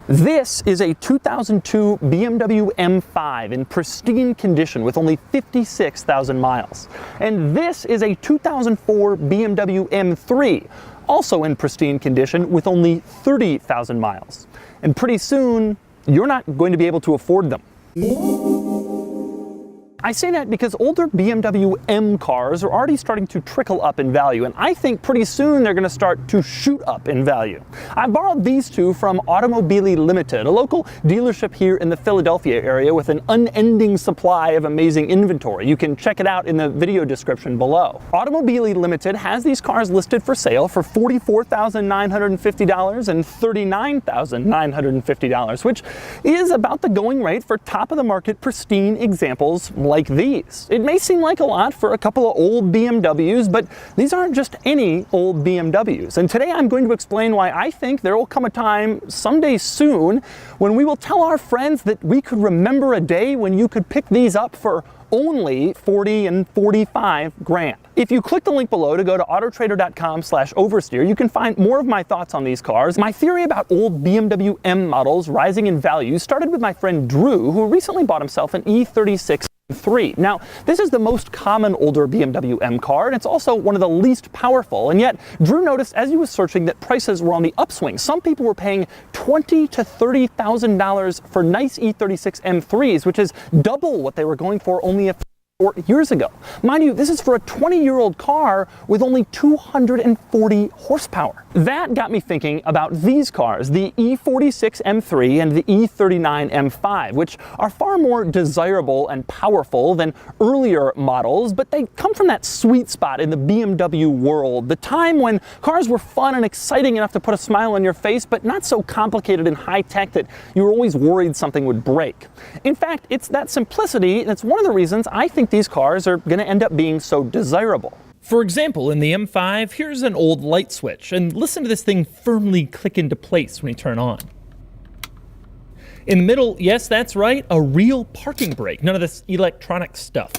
This is a 2002 BMW M5 in pristine condition with only 56,000 miles. And this is a 2004 BMW M3, also in pristine condition with only 30,000 miles. And pretty soon, you're not going to be able to afford them. I say that because older BMW M cars are already starting to trickle up in value, and I think pretty soon they're going to start to shoot up in value. I borrowed these two from Automobili Limited, a local dealership here in the Philadelphia area with an unending supply of amazing inventory. You can check it out in the video description below. Automobili Limited has these cars listed for sale for $44,950 and $39,950, which is about the going rate for top-of-the-market pristine examples like these. It may seem like a lot for a couple of old BMWs, but these aren't just any old BMWs. And today I'm going to explain why I think there will come a time someday soon when we will tell our friends that we could remember a day when you could pick these up for only 40 and 45 grand. If you click the link below to go to autotrader.com/oversteer, you can find more of my thoughts on these cars. My theory about old BMW M models rising in value started with my friend Drew, who recently bought himself an E36 M3. Now, this is the most common older BMW M car, and it's also one of the least powerful. And yet, Drew noticed as he was searching that prices were on the upswing. Some people were paying $20,000 to $30,000 for nice E36 M3s, which is double what they were going for only a few years ago. Mind you, this is for a 20-year-old car with only 240 horsepower. That got me thinking about these cars, the E46 M3 and the E39 M5, which are far more desirable and powerful than earlier models, but they come from that sweet spot in the BMW world, the time when cars were fun and exciting enough to put a smile on your face, but not so complicated and high-tech that you were always worried something would break. In fact, it's that simplicity that's one of the reasons I think these cars are going to end up being so desirable. For example, in the M5, here's an old light switch, and listen to this thing firmly click into place when you turn on. In the middle, yes, that's right, a real parking brake, none of this electronic stuff.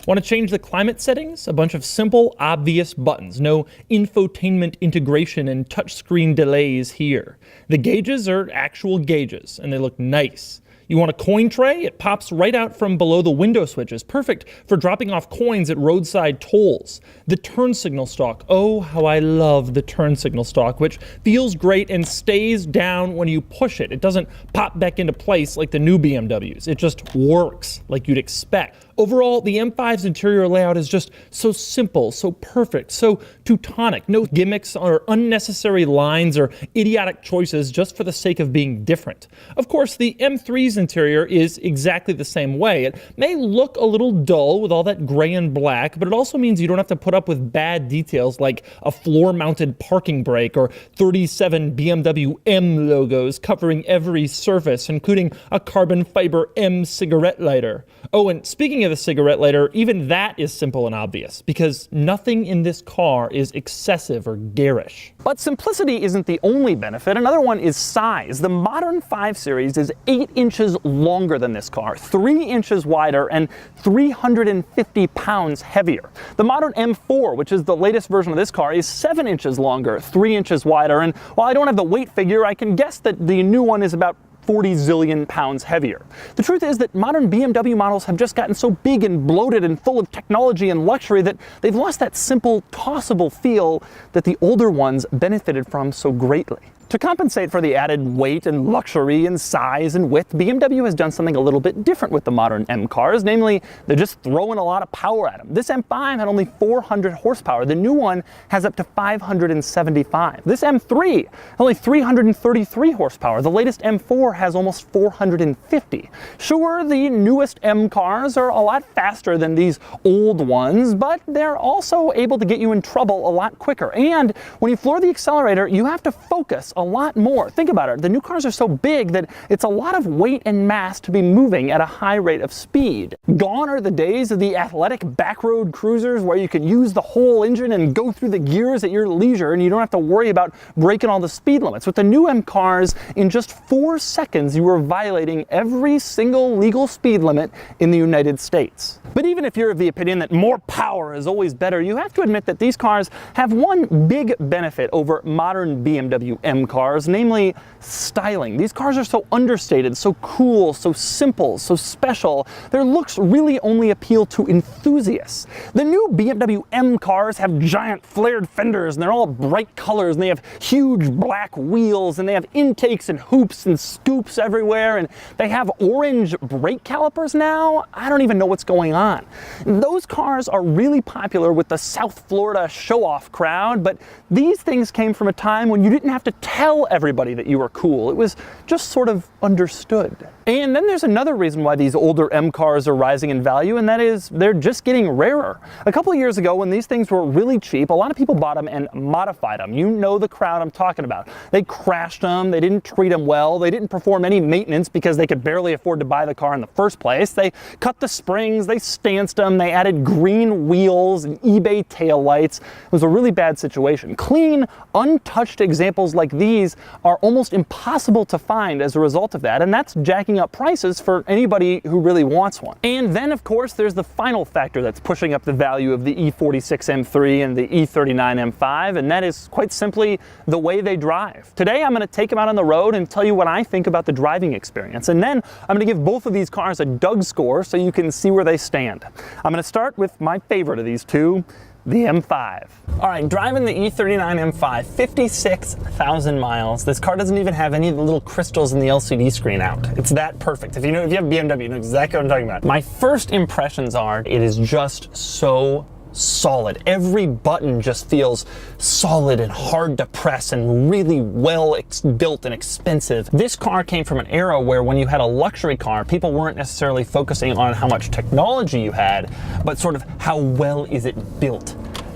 Want to change the climate settings? A bunch of simple, obvious buttons. No infotainment integration and touchscreen delays here. The gauges are actual gauges, and they look nice. You want a coin tray? It pops right out from below the window switches, perfect for dropping off coins at roadside tolls. The turn signal stalk, oh how I love the turn signal stalk, which feels great and stays down when you push it. It doesn't pop back into place like the new BMWs. It just works like you'd expect. Overall, the M5's interior layout is just so simple, so perfect, so Teutonic. No gimmicks or unnecessary lines or idiotic choices just for the sake of being different. Of course, the M3's interior is exactly the same way. It may look a little dull with all that gray and black, but it also means you don't have to put up with bad details like a floor-mounted parking brake or 37 BMW M logos covering every surface, including a carbon fiber M cigarette lighter. Oh, and speaking of the cigarette lighter, even that is simple and obvious, because nothing in this car is excessive or garish. But simplicity isn't the only benefit. Another one is size. The modern 5 Series is 8 inches longer than this car, 3 inches wider, and 350 pounds heavier. The modern M4, which is the latest version of this car, is 7 inches longer, 3 inches wider, and while I don't have the weight figure, I can guess that the new one is about 40 zillion pounds heavier. The truth is that modern BMW models have just gotten so big and bloated and full of technology and luxury that they've lost that simple, tossable feel that the older ones benefited from so greatly. To compensate for the added weight and luxury and size and width, BMW has done something a little bit different with the modern M cars, namely, they're just throwing a lot of power at them. This M5 had only 400 horsepower. The new one has up to 575. This M3, only 333 horsepower. The latest M4 has almost 450. Sure, the newest M cars are a lot faster than these old ones, but they're also able to get you in trouble a lot quicker. And when you floor the accelerator, you have to focus a lot more. Think about it. The new cars are so big that it's a lot of weight and mass to be moving at a high rate of speed. Gone are the days of the athletic backroad cruisers where you can use the whole engine and go through the gears at your leisure and you don't have to worry about breaking all the speed limits. With the new M cars, in just 4 seconds, you were violating every single legal speed limit in the United States. But even if you're of the opinion that more power is always better, you have to admit that these cars have one big benefit over modern BMW M cars, namely styling. These cars are so understated, so cool, so simple, so special. Their looks really only appeal to enthusiasts. The new BMW M cars have giant flared fenders, and they're all bright colors, and they have huge black wheels, and they have intakes and hoops and scoops everywhere, and they have orange brake calipers now. I don't even know what's going on. Those cars are really popular with the South Florida show-off crowd, but these things came from a time when you didn't have to tell everybody that you were cool. It was just sort of understood. And then there's another reason why these older M cars are rising in value, and that is they're just getting rarer. A couple of years ago, when these things were really cheap, a lot of people bought them and modified them. You know the crowd I'm talking about. They crashed them, they didn't treat them well, they didn't perform any maintenance because they could barely afford to buy the car in the first place. They cut the springs, they stanced them, they added green wheels and eBay taillights. It was a really bad situation. Clean, untouched examples like these are almost impossible to find as a result of that, and that's jacking up prices for anybody who really wants one. And then, of course, there's the final factor that's pushing up the value of the E46 M3 and the E39 M5, and that is quite simply the way they drive. Today, I'm going to take them out on the road and tell you what I think about the driving experience, and then I'm going to give both of these cars a Doug score so you can see where they stand. I'm going to start with my favorite of these two, the M5. All right, driving the E39 M5, 56,000 miles. This car doesn't even have any of the little crystals in the LCD screen out. It's that perfect. If you have BMW, you know exactly what I'm talking about. My first impressions are, it is just so solid. Every button just feels solid and hard to press and really well built and expensive. This car came from an era where when you had a luxury car, people weren't necessarily focusing on how much technology you had, but sort of how well is it built.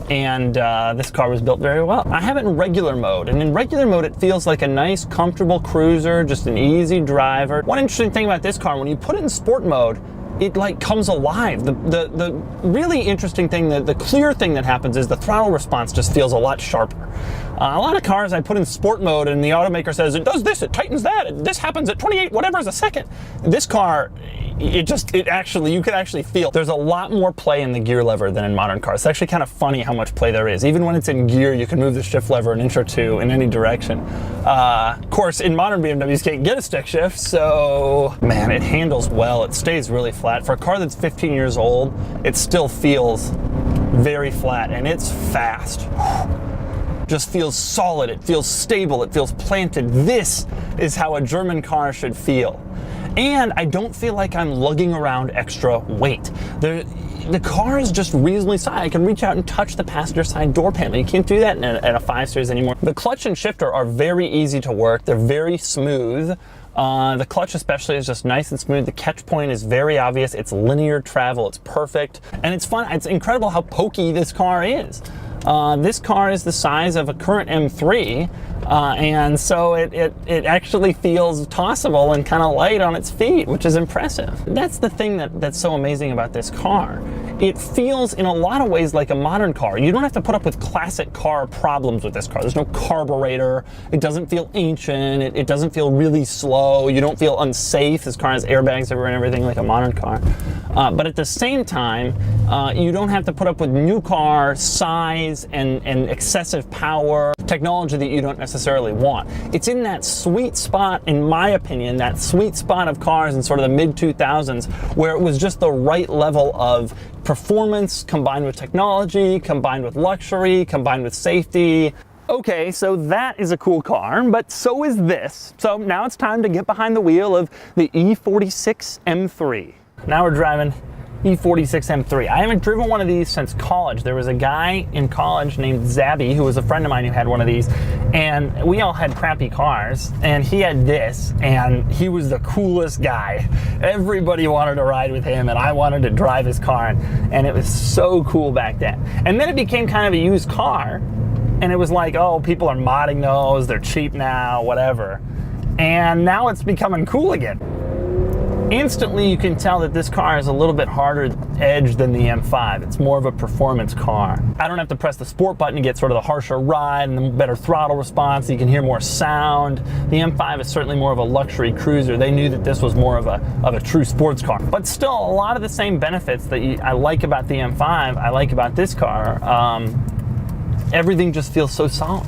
And this car was built very well. I have it in regular mode, and in regular mode it feels like a nice, comfortable cruiser, just an easy driver. One interesting thing about this car, when you put it in sport mode, it like comes alive. The really interesting thing, the clear thing that happens is the throttle response just feels a lot sharper. A lot of cars I put in sport mode and the automaker says it does this, it tightens that, this happens at 28 whatever is a second. This car, you could actually feel there's a lot more play in the gear lever than in modern cars. It's actually kind of funny how much play there is. Even when it's in gear, you can move the shift lever an inch or two in any direction. Of course, in modern BMWs, you can't get a stick shift, so man, it handles well. It stays really flat. For a car that's 15 years old, it still feels very flat, and it's fast. Just feels solid, it feels stable, it feels planted. This is how a German car should feel. And I don't feel like I'm lugging around extra weight. The car is just reasonably solid. I can reach out and touch the passenger side door panel. You can't do that in a 5 Series anymore. The clutch and shifter are very easy to work. They're very smooth. The clutch especially is just nice and smooth. The catch point is very obvious. It's linear travel. It's perfect. And it's fun. It's incredible how pokey this car is. This car is the size of a current M3, and so it actually feels tossable and kind of light on its feet, which is impressive. That's the thing that's so amazing about this car. It feels in a lot of ways like a modern car. You don't have to put up with classic car problems with this car. There's no carburetor. It doesn't feel ancient. It doesn't feel really slow. You don't feel unsafe. This car has airbags everywhere and everything like a modern car. But at the same time, you don't have to put up with new car size and excessive power, technology that you don't necessarily want. It's in that sweet spot, in my opinion, that sweet spot of cars in sort of the mid-2000s where it was just the right level of performance combined with technology, combined with luxury, combined with safety. Okay, so that is a cool car, but so is this. So now it's time to get behind the wheel of the E46 M3. Now we're driving E46 M3. I haven't driven one of these since college. There was a guy in college named Zabby who was a friend of mine who had one of these, and we all had crappy cars, and he had this, and he was the coolest guy. Everybody wanted to ride with him, and I wanted to drive his car, and it was so cool back then. And then it became kind of a used car, and it was like, oh, people are modding those, they're cheap now, whatever. And now it's becoming cool again. Instantly, you can tell that this car is a little bit harder edge than the M5. It's more of a performance car. I don't have to press the sport button to get sort of the harsher ride and the better throttle response. You can hear more sound. The M5 is certainly more of a luxury cruiser. They knew that this was more of a true sports car. But still, a lot of the same benefits that I like about the M5, I like about this car. Everything just feels so solid.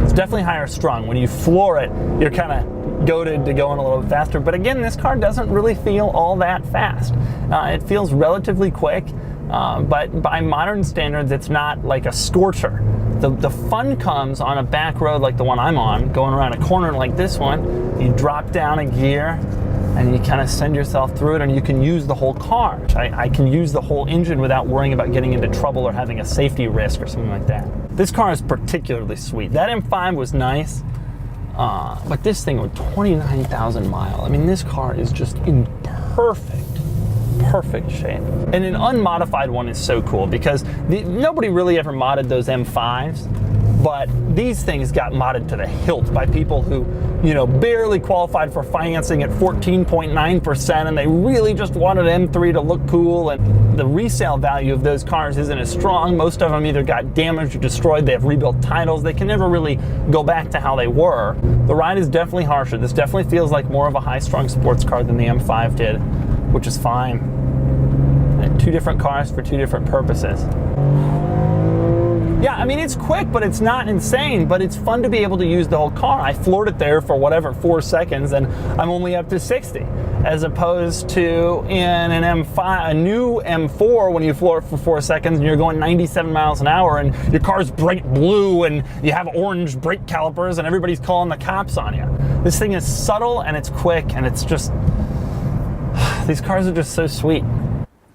It's definitely higher strung. When you floor it, you're kind of goaded to going a little bit faster. But again, this car doesn't really feel all that fast. It feels relatively quick, but by modern standards, it's not like a scorcher. The fun comes on a back road like the one I'm on, going around a corner like this one. You drop down a gear and you kind of send yourself through it, and you can use the whole car. I can use the whole engine without worrying about getting into trouble or having a safety risk or something like that. This car is particularly sweet. That M5 was nice. But this thing with 29,000 miles, I mean, this car is just in perfect shape. And an unmodified one is so cool because nobody really ever modded those M5s, but these things got modded to the hilt by people who, you know, barely qualified for financing at 14.9%, and they really just wanted M3 to look cool, and the resale value of those cars isn't as strong. Most of them either got damaged or destroyed. They have rebuilt titles. They can never really go back to how they were. The ride is definitely harsher. This definitely feels like more of a high-strung sports car than the M5 did, which is fine. Two different cars for two different purposes. Yeah, I mean, it's quick, but it's not insane, but it's fun to be able to use the whole car. I floored it there for whatever, 4 seconds, and I'm only up to 60, as opposed to in an M5, a new M4, when you floor it for 4 seconds and you're going 97 miles an hour and your car's bright blue and you have orange brake calipers and everybody's calling the cops on you. This thing is subtle and it's quick, and it's just, these cars are just so sweet.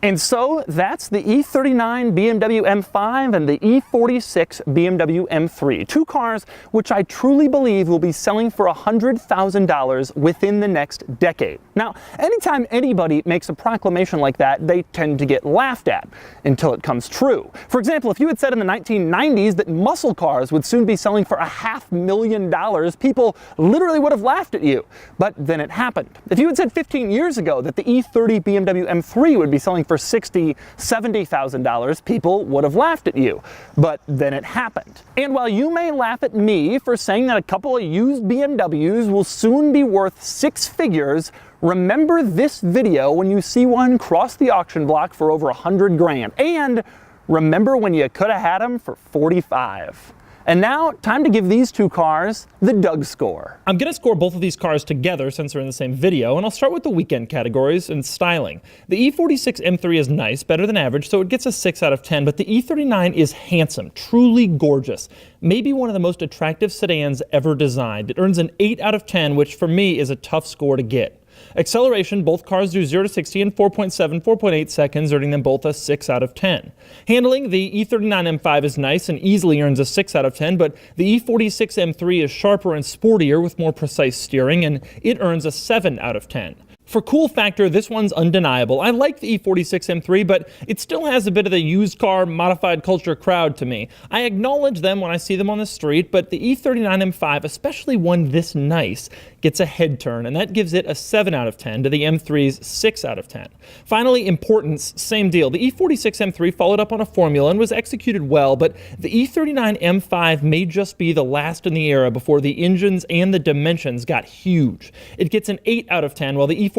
And so that's the E39 BMW M5 and the E46 BMW M3, two cars which I truly believe will be selling for $100,000 within the next decade. Now, anytime anybody makes a proclamation like that, they tend to get laughed at until it comes true. For example, if you had said in the 1990s that muscle cars would soon be selling for $500,000, people literally would have laughed at you. But then it happened. If you had said 15 years ago that the E30 BMW M3 would be selling for $60,000, $70,000, people would have laughed at you. But then it happened. And while you may laugh at me for saying that a couple of used BMWs will soon be worth 6 figures, remember this video when you see one cross the auction block for over 100 grand. And remember when you could have had them for 45. And now, time to give these two cars the Doug score. I'm going to score both of these cars together since they're in the same video, and I'll start with the weekend categories and styling. The E46 M3 is nice, better than average, so it gets a 6 out of 10, but the E39 is handsome, truly gorgeous. Maybe one of the most attractive sedans ever designed. It earns an 8 out of 10, which for me is a tough score to get. Acceleration, both cars do 0 to 60 in 4.7, 4.8 seconds, earning them both a 6 out of 10. Handling, the E39 M5 is nice and easily earns a 6 out of 10, but the E46 M3 is sharper and sportier with more precise steering, and it earns a 7 out of 10. For cool factor, this one's undeniable. I like the E46 M3, but it still has a bit of the used car modified culture crowd to me. I acknowledge them when I see them on the street, but the E39 M5, especially one this nice, gets a head turn, and that gives it a 7 out of 10 to the M3's 6 out of 10. Finally, importance, same deal. The E46 M3 followed up on a formula and was executed well, but the E39 M5 may just be the last in the era before the engines and the dimensions got huge. It gets an 8 out of 10, while the E46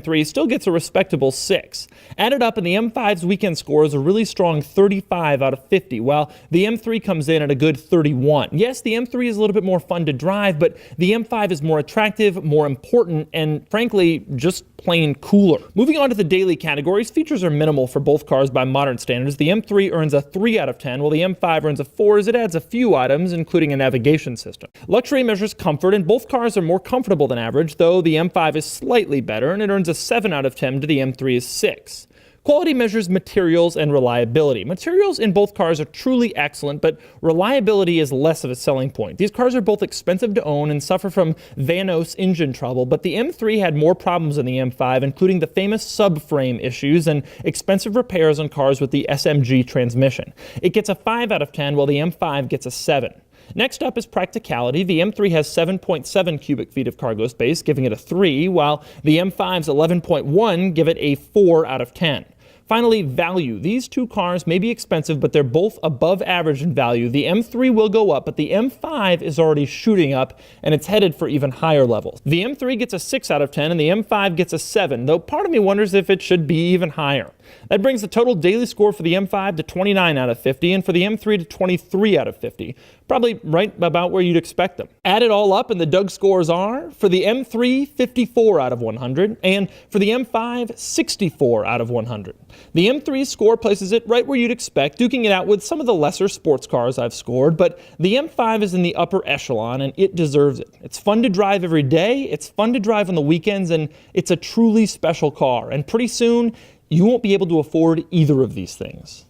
M3 still gets a respectable 6. Added up, and the M5's weekend score is a really strong 35 out of 50, while the M3 comes in at a good 31. Yes, the M3 is a little bit more fun to drive, but the M5 is more attractive, more important, and frankly, just plain cooler. Moving on to the daily categories, features are minimal for both cars by modern standards. The M3 earns a 3 out of 10, while the M5 earns a 4 as it adds a few items, including a navigation system. Luxury measures comfort, and both cars are more comfortable than average, though the M5 is slightly better, and it earns a 7 out of 10 to the M3's 6. Quality measures materials and reliability. Materials in both cars are truly excellent, but reliability is less of a selling point. These cars are both expensive to own and suffer from Vanos engine trouble, but the M3 had more problems than the M5, including the famous subframe issues and expensive repairs on cars with the SMG transmission. It gets a 5 out of 10, while the M5 gets a 7. Next up is practicality. The M3 has 7.7 cubic feet of cargo space, giving it a 3, while the M5's 11.1 give it a 4 out of 10. Finally, value. These two cars may be expensive, but they're both above average in value. The M3 will go up, but the M5 is already shooting up, and it's headed for even higher levels. The M3 gets a 6 out of 10, and the M5 gets a 7, though part of me wonders if it should be even higher. That brings the total daily score for the M5 to 29 out of 50, and for the M3 to 23 out of 50. Probably right about where you'd expect them. Add it all up, and the Doug scores are, for the M3, 54 out of 100, and for the M5, 64 out of 100. The M3 score places it right where you'd expect, duking it out with some of the lesser sports cars I've scored, but the M5 is in the upper echelon, and it deserves it. It's fun to drive every day, it's fun to drive on the weekends, and it's a truly special car. And pretty soon, you won't be able to afford either of these things.